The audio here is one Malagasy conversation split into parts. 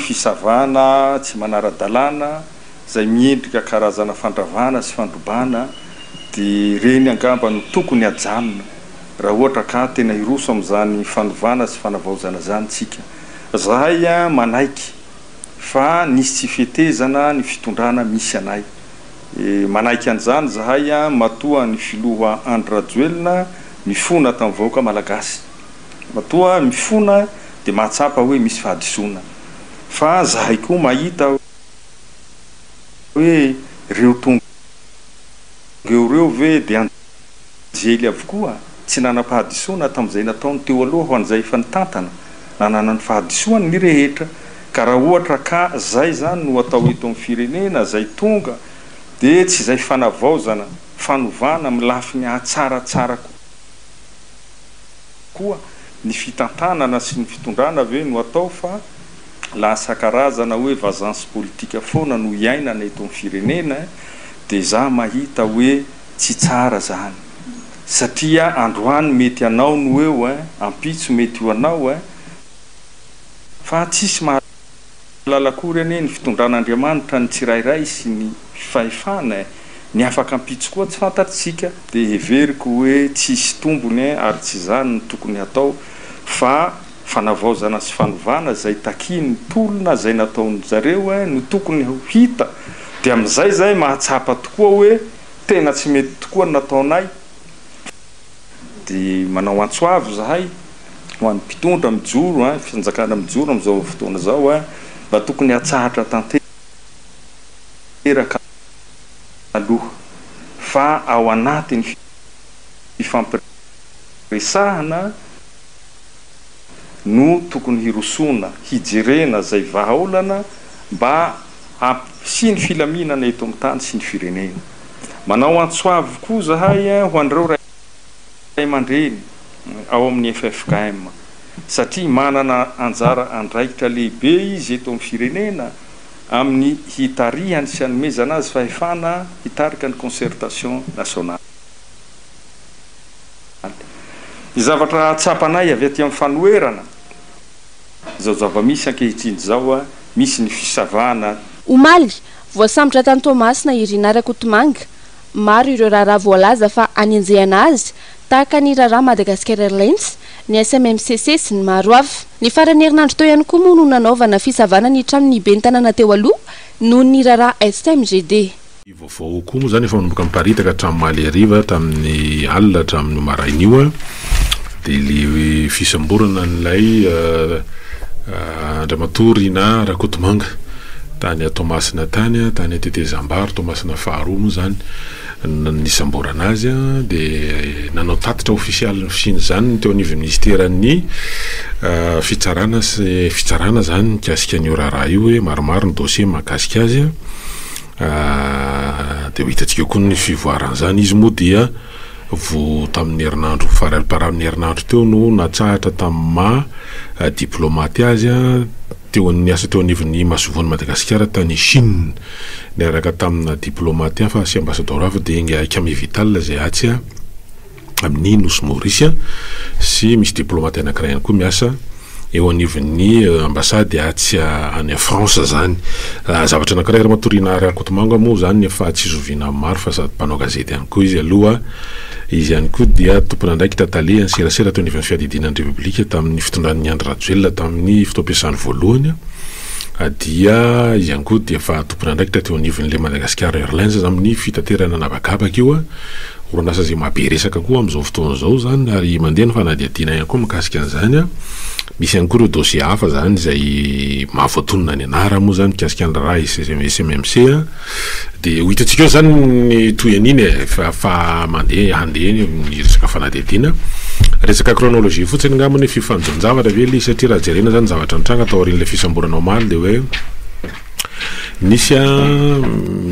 fisavana tsy manara-dalàna zay miendrika karazana fandravana sy fandrobana dia reny angamba no tokony ajanona raha ohatra ka tena hiroso amin'izany fanovana sy fanavaozana zany tsika. Zahay manaiky fa nisy tsy fetezana ny fitondrana misy anay. Manaiky an'izany zahay matoa ny filoha Andry Rajoelina mifona tamin'ny vahoaka malagasy. Matoa mifona dia mahatsapa hoe misy fahadisoana. Fa zahay koa mahita hoe reo tonga reo ve dia anjely avokoa tsy nanam-pahadisoana tamin'izay nataony teo aloha ho an'izay efa nitantana nanana ny fahadisoany ny rehetra. Ka raha ohatra ka zay zany no atao eto amin'ny firenena zay tonga dia tsy izay fanavaozana fanovana milafiny ahatsaratsara koa ny fitantanana sy ny fitondrana ve no atao fa lasa karazana hoe vazancy politika foana no iainana eto amin'ny firenena dia za mahita hoe tsy tsara zany satria androany mety anao no eo ampitso mety ho anao fa tsisy mahalalakory ane ny fitondran'Andriamanitra ny tsirairay sy ny fahefana ny afaka ampitso koa tsy fantatsika dia heveriko hoe tsisy tombony ary tsy zany no tokony atao fa fanavaozana sy fanovana zay takiny tolona zay nataony zareo no tokony ho hita dia amin'izay zay mahatsapa tokoa hoe tena tsy mety tokoa ny nataonay. Dia manao antsoavy zahay ho an'ny mpitondra mijoro fanjakana mijoro amin'izao fotoana zao mba tokony hatsahatra tanteraka aloha fa ao anatiny fifampiresahana no tokony hirosona hijerena zay vahaolana mba sy ny filaminana eto amin'ny tany sy ny firenena. Manao antsoavy koa zahay ho an'ireo ray aman-dreny ao amin'ny FFKM satria manana anjara andraikitra lehibe izy eto amin'ny firenena amin'ny hitarihany sy hanomezana azy fahefana hitarika ny concertation nationale. Ny zavatra tsapanay avy aty amin'ny fanoerana zao zava-misy ankehitriny zao misy ny fisavana. Omaly voasambotra tany Tomasina Irina Rakotomanga maro ireo raharaha voalaza fa anenjehana azy tahaka ny raharaha Madagascar Airlines, ny SMMCC sy ny maro hafa. Ny farany herinandro teo ihany koa moa no nanaovana fisavana ny tramon'ny ben'ny tanàna teo aloha noho ny raharaha SMGD. Vaovao koa moa zany efa manomboka miparitaka hatramin'ny Malihariva tamin'ny alina hatramin'ny marainio dia le fisamborana n'ilay Andriamatory na Rakotomanga tany Tomasina tany Tetezambary Tomasina faharoa moa zany nisamborana azy dia nanao tatitra ofisialy ny fisiny zany teo anivon'ny ministeran'ny fitsarana zany mikasika an'io raharaha io hoe maromaro ny dossier mahakasika azy dia ho hitantsika koa ny fivoaran'izany izy moa dia vo tamin'ny herinandro faraparamin'ny herinandro teo no natsahatra tamin'ny diplomaty azy teo ny asa teo anivon'ny masovon'ny Madagasikara tany Chine niaraka tamina diplomaty fa sy ambassadeur hafa dia Camille Vital zay atsy amin'ny Nosy Maurice sy misy diplomaty anankiray ihany koa miasa eo anivon'ny ambassady atsy any France zany. Zavatra anankiray Ramatorina Rakotomanga moa zany efa tsy zoviana maro fa sady mpanao gazety ihany koa izy aloha izy ihany koa dia tompona ndraiky tatale ny serasera teo anivon'ny fiadidinan'ny Republika tamin'ny fitondran'ny Andry Rajoelina tamin'ny fotoam-piasany voalohany dia izy ihany koa dia fa tompona ndraiky teo anivon'le Madagascar Airlines amin'ny fitaterana nabakabaka io orinasa zay mahabe resaka koa amin'izao fotoana zao zany ary mandeha ny fanadihadiana ihany koa mikasika an'izany misy ihany koa ireo dossier hafa zany zay mahavoatonona ny anara moa zany mikasika ny raha SMMC dia ho hitantsika eo zany ny toyan'iny fa mandeha handeha ny resaka fanadihadiana resaka chronologie fotsiny ngamany fifanjonjavatra ve le satria raha jerena zany zavatra nitranga atao aorian'ilay fisamborana omaly dia hoe nisy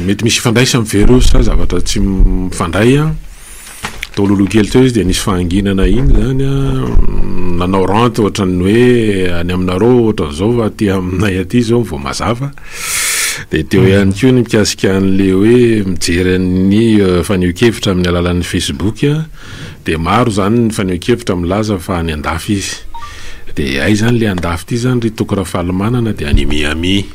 mety misy fandraisa amin'ny virus zavatra tsy mifandray tao lolo kely teo izy dia nisy fahanginana iny zany nanao rente ohatran'ny hoe any aminareo ohatran'izao aty aminay aty zao vao mazava dia teo ihany koa ny mikasika an'le hoe mijery ny faneho-kevitra amin'ny alalan'ny Facebook dia maro zany ny faneho-kevitra milaza fa any andafy izy de ay zany le andafy ty zany ry toko raha fahalomanana de any Miami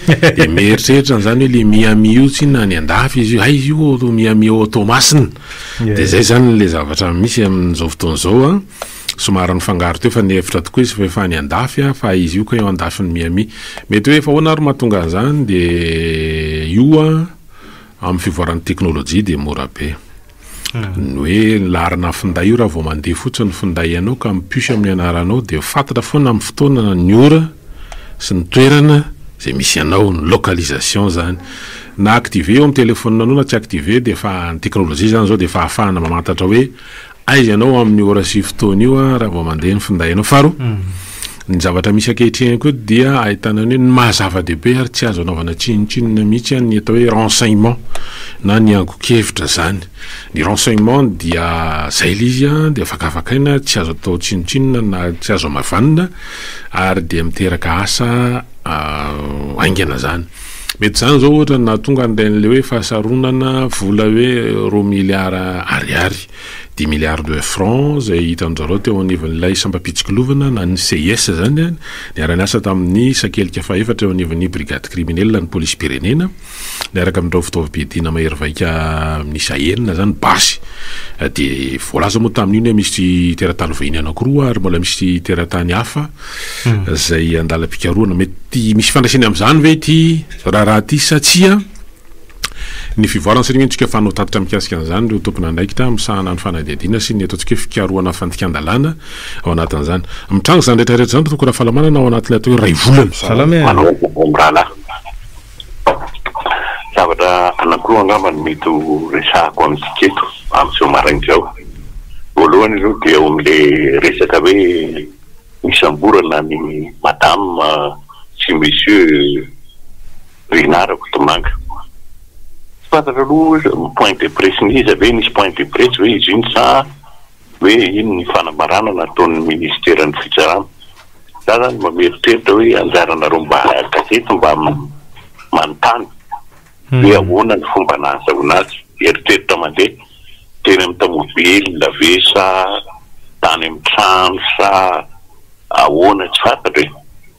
de mieritreritra zany hoe le Miami io tsy na ny andafy izy io ay izy io Miami automasina de zay zany le zavatra misy amin'izao fotoan'izao a somary ny fangaro teo fa nevitra tokoa izy fa efa any andafy a fa izy io ka eo andafiny Miami mety hoe efa ahoana ary mahatonga an'izany de io a amin'ny fivoaran'ny teknôlôjia de mora be hoe larina finday io raha vao mandeha fotsiny finday anao ka mipisy amin'ny anaranao de fantatra foana amin'ny fotoana ny ora sy ny toerana zay misy anao ny localisation zany na activé eo amin'ny téléphone anao na tsy activé de fa ny teknôlôjia zany zao de fa ahafahana mamantatra hoe aizy anao amin'ny ora sy fotoana io a raha vao mandeha ny finday anao faro ny zavatra misy ankehitriny koa dia ahitana hoe ny mahazava-dehibe ary tsy azo anaovana tsinotsinona mihitsy ny atao hoe renseignement na ny ango-kevitra zany ny renseignement dia zay le izy a de afakafakaina tsy azo atao tsinotsinona na tsy azo mavanina ary de miteraka asa aingana zany mety zany zao ohatra na tonga an'le hoe fahasaronana vola hoe 2 milliards ariary 10 milliards de francs zay hitan'jareo teo anivon'ilay sampapitsikilovana na ny CIS zany niarany asa tamin'ny sakelika faefatra eo anivon'ny brigade criminelle ny police pirenena niaraka amin'ireo fitaovam-piadiana mahery vaika misy ahenina zany basy de voalaza moa tamin'iny hoe misy teratany vahiny anankiroa ary mbola misy teratany hafa zay andala-pikaroana mety misy fandraisany amin'izany ve ity raha ty satsia ny fivoarana sy ntsika fanao tatitra mikasika an'izany reo tompona andraikitra misahana ny fanadiadiana sy ny ataontsika fikaroana fandikan-dalàna ao anatin'izany mitranga zany rehetrarehetra zany toko raha fahalamanana ao anatin'ilay atao hoe ray volana salame zavatra anankiroa angambany mety resahako amintsika eto amin'izao maraina izao voalohany aloha dia eo amin'le resaka hoe misamborana ny madame sy monsieur Renard Kotomanga fantatra aloha point de presse ny izy hoe nisy point de presse hoe izy iny sa hoe iny ny fanamarana nataon'ny ministera ny fitsarana za zany mba mieritreritra hoe anjaranareo mba gazety mba manontany hoe ahoana ny fomba nahazahoana azy eritreritra mandeha teny amin'ny tamobily lave sa tany amin'ny trano sa ahoana tsy fantatra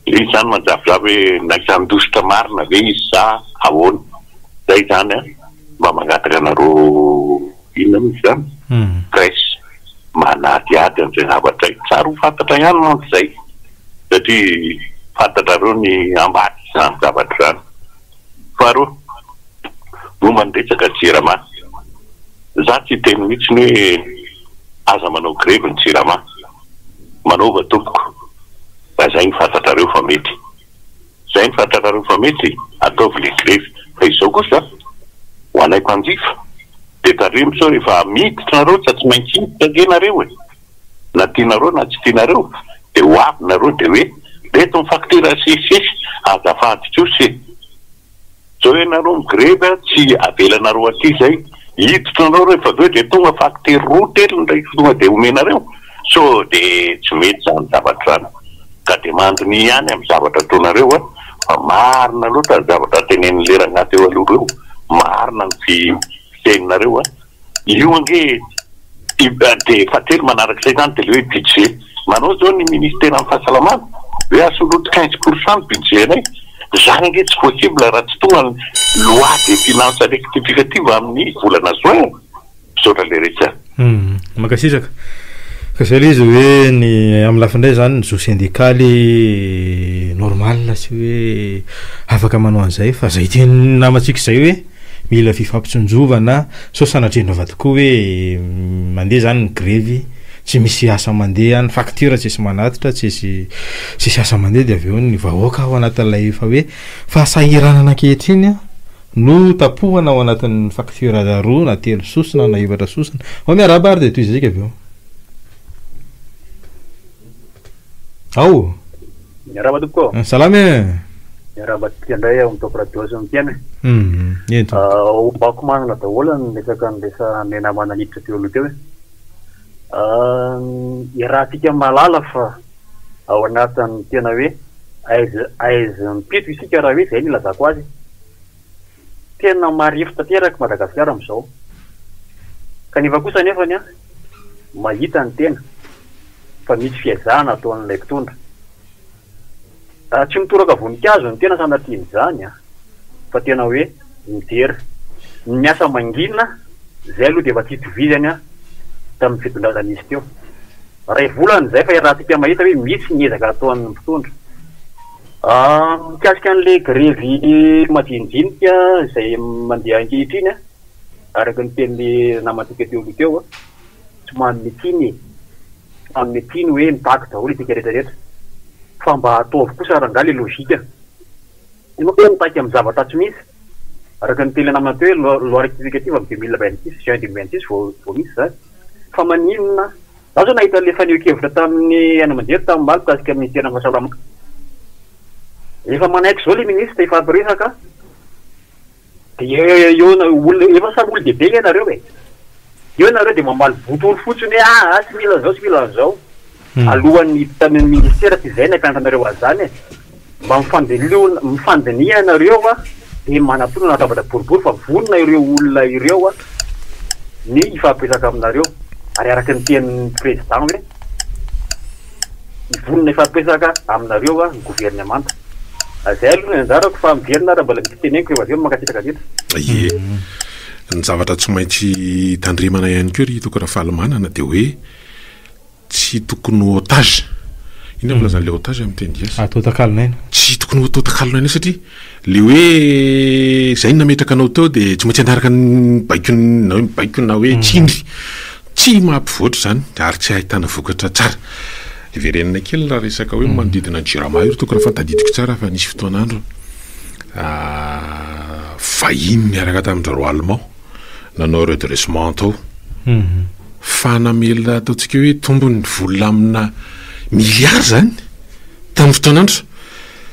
izy zany manjavozavo hoe nakisanodositra marina ve izy sa ahoana zay zany a mba mangataka anareo inona misy zany presse manadiady an'izay zavatra tsara ho fantatra ihany manko zay satria fantatrareo ny ambady zany zavatra zany faharoa momba ny resaka jirama za tsy teny mihitsy ny hoe aza manao grevy ny jirama manaova tompoko fa zay ny fantatrareo fa mety zay ny fantatrareo fa mety ataovy le grevy fa izao kosa ho anay mpanjifa de tarimo sao rehefa miditra nareo tsy maintsy hiditra ngenareo e na tianareo na tsy tianareo de ho avy nareo de hoe reto ny facture sesesy azafady tsosy zao hoe nareo migrevy tsy avelanareo aty zay hiditra nareo rehefa aveo de tonga facture roa telo ndray tonga de omenareo so de tsy mety zany zavatra zany ka de mandony ihany amin'ny zavatra ataonareo a fa marina loatra ny zavatra tenen'ny lera agnaty eo aloha reo marina ny fitenareo a io ange de fatelo manarak'izay zany de le hoe budget manao zao ny ministera amin'ny fahasalamana hoe asoloto 15% budget anay zany ange tsy possible raha tsy tonga loi de finance rectificative amin'ny volana juin misaotra le rehetra makasiraka ka zay le izy hoe ny amin'ny lafindray zany ny zo syndikaly normal sy hoe afaka manao an'izay fa zay tiany namatsika zay hoe mila fifampitsonjovana sao sanatrendrova tokoa hoe mandeha zany ny grevy tsy misy asa mandeha ny facture tsisy manatitra tsisy asa mandeha de aveo ny vahoaka ao anatin'ilay fa hoe fahasahiranana ankehitriny a no tapohana ao anatin'ny facture roa na telo sosina na efatra sosina ao miarabary de toy izay ka aveo ao miaraba tokoa salame miaraba tiandray ao mitoko radio sy mitiany ento ombako manana daholo ny resaka ny resa mena mananiditra teo aloha teo hoe irahatsika malala fa ao anatin'ny tena hoe aiza mipito isika raha hoe zay ny lazako azy tena marify tanteraka Madagasikara amin'izao kanefa kosa nefany a mahita ny tena fa misy fiazana ataon'ilay mpitondra tsy mitoraka voninkazo ny tena sanatiny zany a fa tena hoe mijery miasa mangina zay aloha de efa tsy itovizany a tamin'ny fitondrazana izy teo ray volany zay fa raha tsika mahita hoe misy nyezaka ataon'ny mpitondra mikasika an'le grevy majinijinika zay mandeha ankehitriny a araka ny teny namatika teoloha teo a tsy manmetiny ammetiny hoe mitaky daholo itika rehetrarehetra fa mba ataovy kosa raha nga le logika ino koa mitaky amin'ny zavatra tsy misy araka ny teny namana teo hoe loi rectificative amin'ny 2026 juin 2026 vao misy zany fa maninona za zao nahita le faneo-kevitra tamin'ny anamanjery tamin'ny maly mikasika ministera fahasalamana efa manaiky zao le ministre efa ampiresaka de eo olona efa samy olo dehibe le nareo e eo nareo de mamaly botolo fotsiny hoe tsy mila zao tsy mila zao alohan'ny tamin'ny ministera ty zay nampiantranareo azy zany e mba mifandiniana nareo a de manatona natabatra boribory fa vonona ireo olona ireo a ny ifampiresaka aminareo ary araky ny tenin'ny président hoe vonona ifampiresaka aminareo a ny gouvernemanta zay aloha ny anjarako fa miverina raha mbola miteneniko eo aveo makasitraka dito ie ny zavatra tsy maintsy tandremana ihany keo ry hitako raha fahalamanana de hoe tsy tokony otage iny volazan'le otage amin'ny teny diasy atotakalinay tsy tokony atotakalinay satria le hoe zay nametraka anao teo de tsy maintsy anaraka ny baikona hoe tsindry tsy mampivoatra zany ary tsy ahitana vokatra tsara verenina kely raha resaka hoe manodidina ny jirama io toko raha fantadidiko tsara fa nisy fotoanandro vahiny niaraka tamin-draro allemand nanao redressement tao fanamela ataontsika hoe tombony volona amina milliard zany tamin'ny fotoanandro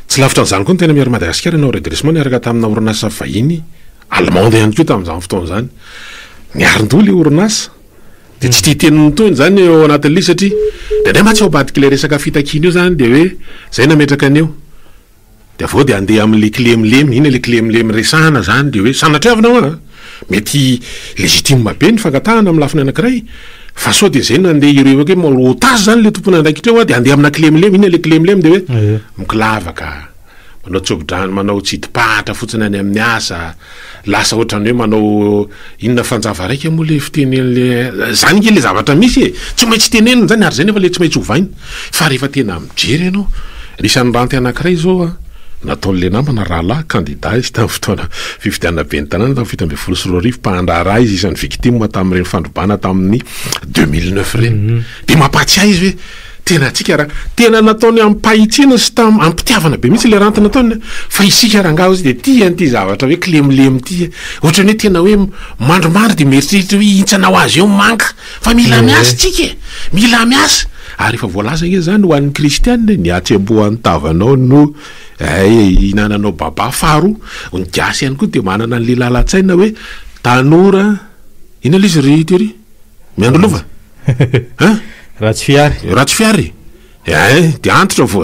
tsy lavitra n'izany koa ny tena miary Madagasikara nanao redressement niaraka tamina orinasa vahiny allemande ihany koa tamin'izany fotoana zany niarin-doha le orinasa de tsy titeniny toiny zany eo anatin'le satria de matsy ao abadiky le resaka fitakiny io zany de hoe zay nametraka aneo de avao de andeha amin'le clemlemy iny le clemlemy resahana zany de hoe sanatreavinao a mety legitime be ny fankatahana amin'ny lafiny anankiray fa sao de zay nandeha ireo hoe malotage zany le tompony andraikitreo a de andeha amina clemlemy iny le clemlemy de hoe mikilavaka manao tsobodrano manao tsidipahatra fotsiny any amin'ny asa lasa ohatrany hoe manao inona fanjava raiky moa le fitenen'le zany ke le zavatra misy e tsy maintsy tenenina zany ary zay nefa le tsy maintsy hovainy fa rehefa tena mijery ianao risan'ny ranty anankiray zao a nataon'le namana rahalahy candidat izy tamin'ny fotoana fifidianana be ny tanàna tamin'ny 7 sy 4 mpahandrara izy isan'ny victime tamin'ireny fandrobana tamin'ny 2009 reny de mampatsiahy izy hoe tena atsika raha tena nataony ampahitsina sy ampitiavana be mihitsy le ranty nataony fa isika raha ngao izy de tianyty zavatra hoe clemlemy ty ohatrany hoe tena hoe mandromandry de meritreritra hoe intsanao azy eo manka fa mila miasa tsika mila miasa ary efa voalaza nge zany ho an'ny kristianina ny atsy-aboan'ny tavanao no inananao baba faro ny giasy ihany koa de manana n'le lalatsaina hoe tanora ina le izy ry tery miandrolova raha tsy fiary de antitra vo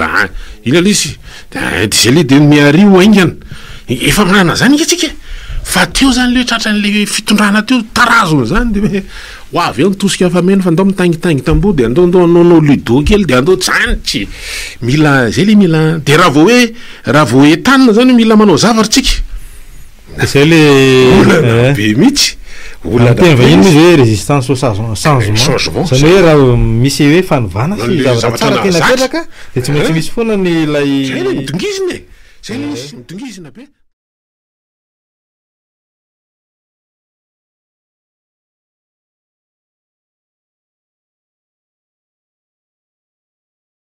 ina le izy de zay le de miary oaingana efa manana zany nge tsika fa teo zany le tratran'le fitondrana teo tarazony zany de hoe ho avy eo nitosika fameno fa andao mitangitangy tamboho de andao anaonao ludo kely de andao tsanitry mila zay le mila de raha vao etanina zany mila manao zavaritsika zay le be mihitsy tena vahiny izy hoe résistance au changement zany hoe raha misy hoe fanovana sy zavatra tsara tena petraka de tsy maintsy misy foana ny lay midongizina e zay le misy midongizina be